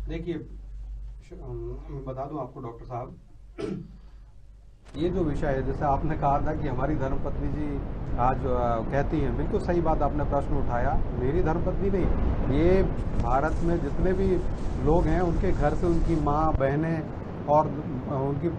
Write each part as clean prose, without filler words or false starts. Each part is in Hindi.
देखिए, मैं बता दूं आपको डॉक्टर साहब, ये जो विषय है, जैसे आपने कहा था कि हमारी धर्मपत्नी जी आज कहती हैं, बिल्कुल सही बात आपने प्रश्न उठाया। मेरी धर्मपत्नी नहीं, ये भारत में जितने भी लोग हैं उनके घर से उनकी माँ, बहनें और उनकी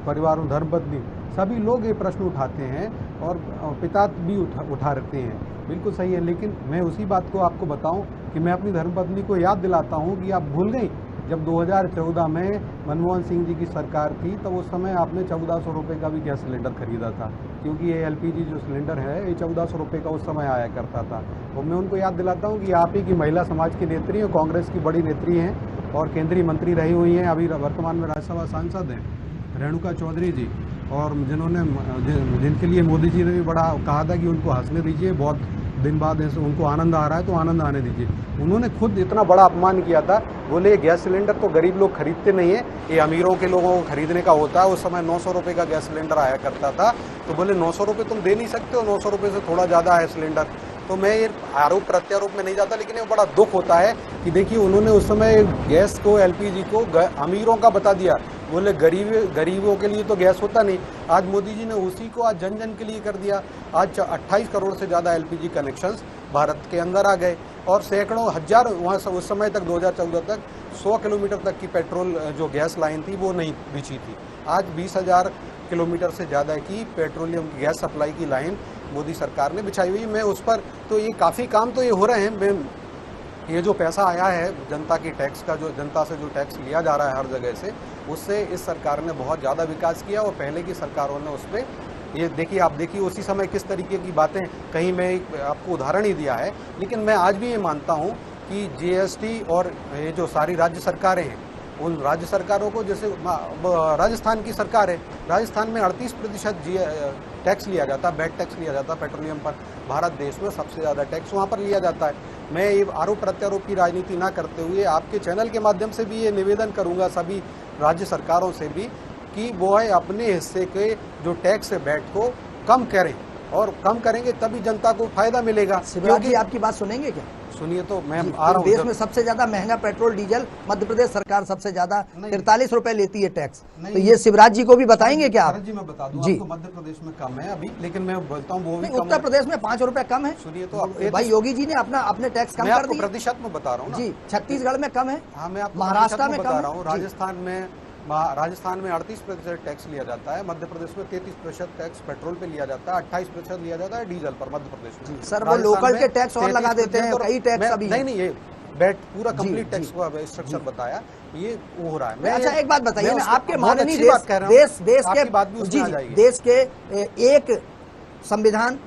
परिवार, धर्मपत्नी, सभी लोग ये प्रश्न उठाते हैं और पिता भी उठा रखते हैं। बिल्कुल सही है, लेकिन मैं उसी बात को आपको बताऊं कि मैं अपनी धर्मपत्नी को याद दिलाता हूं कि आप भूल गई जब 2014 में मनमोहन सिंह जी की सरकार थी, तब उस समय आपने 1400 रुपये का भी गैस सिलेंडर खरीदा था, क्योंकि ये एलपीजी जो सिलेंडर है ये 1400 रुपये का उस समय आया करता था। तो मैं उनको याद दिलाता हूँ कि आप ही की महिला समाज की नेत्री हैं, कांग्रेस की बड़ी नेत्री हैं और केंद्रीय मंत्री रही हुई हैं, अभी वर्तमान में राज्यसभा सांसद हैं रेणुका चौधरी जी, और जिनके लिए मोदी जी ने भी बड़ा कहा था कि उनको हंसने दीजिए, बहुत दिन बाद ऐसे उनको आनंद आ रहा है तो आनंद आने दीजिए। उन्होंने खुद इतना बड़ा अपमान किया था, बोले गैस सिलेंडर तो गरीब लोग खरीदते नहीं है, ये अमीरों के लोगों को खरीदने का होता है। उस समय 900 रुपये का गैस सिलेंडर आया करता था, तो बोले 900 रुपये तुम दे नहीं सकते हो, 900 रुपये से थोड़ा ज़्यादा है सिलेंडर। तो मैं ये आरोप प्रत्यारोप में नहीं जाता, लेकिन ये बड़ा दुख होता है कि देखिए उन्होंने उस समय गैस को, एलपीजी को अमीरों का बता दिया, बोले गरीबों के लिए तो गैस होता नहीं। आज मोदी जी ने उसी को आज जन जन के लिए कर दिया। आज 28 करोड़ से ज़्यादा एलपीजी कनेक्शंस भारत के अंदर आ गए और सैकड़ों हजार, वहाँ उस समय तक 2014 तक 100 किलोमीटर तक की पेट्रोल जो गैस लाइन थी वो नहीं बिछी थी। आज 20,000 किलोमीटर से ज़्यादा की पेट्रोलियम गैस सप्लाई की लाइन मोदी सरकार ने बिछाई हुई। मैं उस पर तो ये काफ़ी काम तो ये हो रहे हैं। मैं ये जो पैसा आया है जनता की टैक्स का, जो जनता से जो टैक्स लिया जा रहा है हर जगह से, उससे इस सरकार ने बहुत ज़्यादा विकास किया और पहले की सरकारों ने उस पर, ये देखिए आप देखिए उसी समय किस तरीके की बातें, कहीं मैं आपको उदाहरण ही दिया है। लेकिन मैं आज भी ये मानता हूँ कि जीएसटी और ये जो सारी राज्य सरकारें हैं, उन राज्य सरकारों को, जैसे राजस्थान की सरकार है, राजस्थान में 38% टैक्स लिया जाता है, वैट टैक्स लिया जाता है पेट्रोलियम पर। भारत देश में सबसे ज़्यादा टैक्स वहाँ पर लिया जाता है। मैं ये आरोप प्रत्यारोप की राजनीति ना करते हुए आपके चैनल के माध्यम से भी ये निवेदन करूँगा सभी राज्य सरकारों से भी कि वो है अपने हिस्से के जो टैक्स है वैट को कम करें, और कम करेंगे तभी जनता को फायदा मिलेगा। शिवराज जी आपकी बात सुनेंगे क्या? सुनिए तो मैं आ रहा हूँ। देश में सबसे ज्यादा महंगा पेट्रोल डीजल मध्य प्रदेश सरकार सबसे ज्यादा 43 रुपए लेती है टैक्स, तो ये शिवराज जी को भी बताएंगे क्या आप? जी मैं बता दूं आपको, मध्य प्रदेश में कम है अभी, लेकिन मैं बोलता हूँ वो भी कम। उत्तर प्रदेश में 5 रुपए कम है। सुनिए तो भाई योगी जी ने अपने टैक्स कम कर दिए। प्रतिशत में बता रहा हूँ जी, छत्तीसगढ़ में कम है, हाँ मैं आपको महाराष्ट्र में बता रहा हूँ। राजस्थान में 38% टैक्स लिया जाता है, मध्य प्रदेश में 33% टैक्स पेट्रोल पे लिया जाता है, 28% लिया जाता है डीजल पर मध्य प्रदेश में। सर वो लोकल के टैक्स और लगा देते हैं, कई टैक्स अभी नहीं, ये बैट पूरा कंप्लीट टैक्स का स्ट्रक्चर बताया, ये हो रहा है। अच्छा एक बात बताइए ना, आपके माननीय देश के एक संविधान,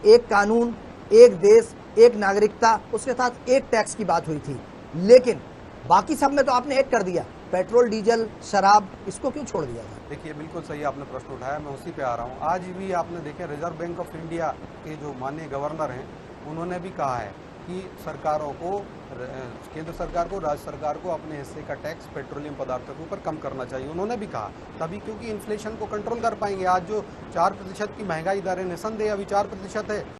एक कानून, एक देश, एक नागरिकता, उसके साथ एक टैक्स की बात हुई थी, लेकिन बाकी सब में तो आपने एक कर दिया, पेट्रोल, डीजल, शराब, इसको क्यों छोड़ दिया? देखिए बिल्कुल सही आपने प्रश्न उठाया, मैं उसी पे आ रहा हूँ। आज भी आपने देखे रिजर्व बैंक ऑफ इंडिया के जो माननीय गवर्नर हैं, उन्होंने भी कहा है कि सरकारों को, केंद्र सरकार को, राज्य सरकार को अपने हिस्से का टैक्स पेट्रोलियम पदार्थों के ऊपर कम करना चाहिए। उन्होंने भी कहा तभी, क्योंकि इन्फ्लेशन को कंट्रोल कर पाएंगे। आज जो 4% की महंगाई दर है, निसंदेह अभी 4% है।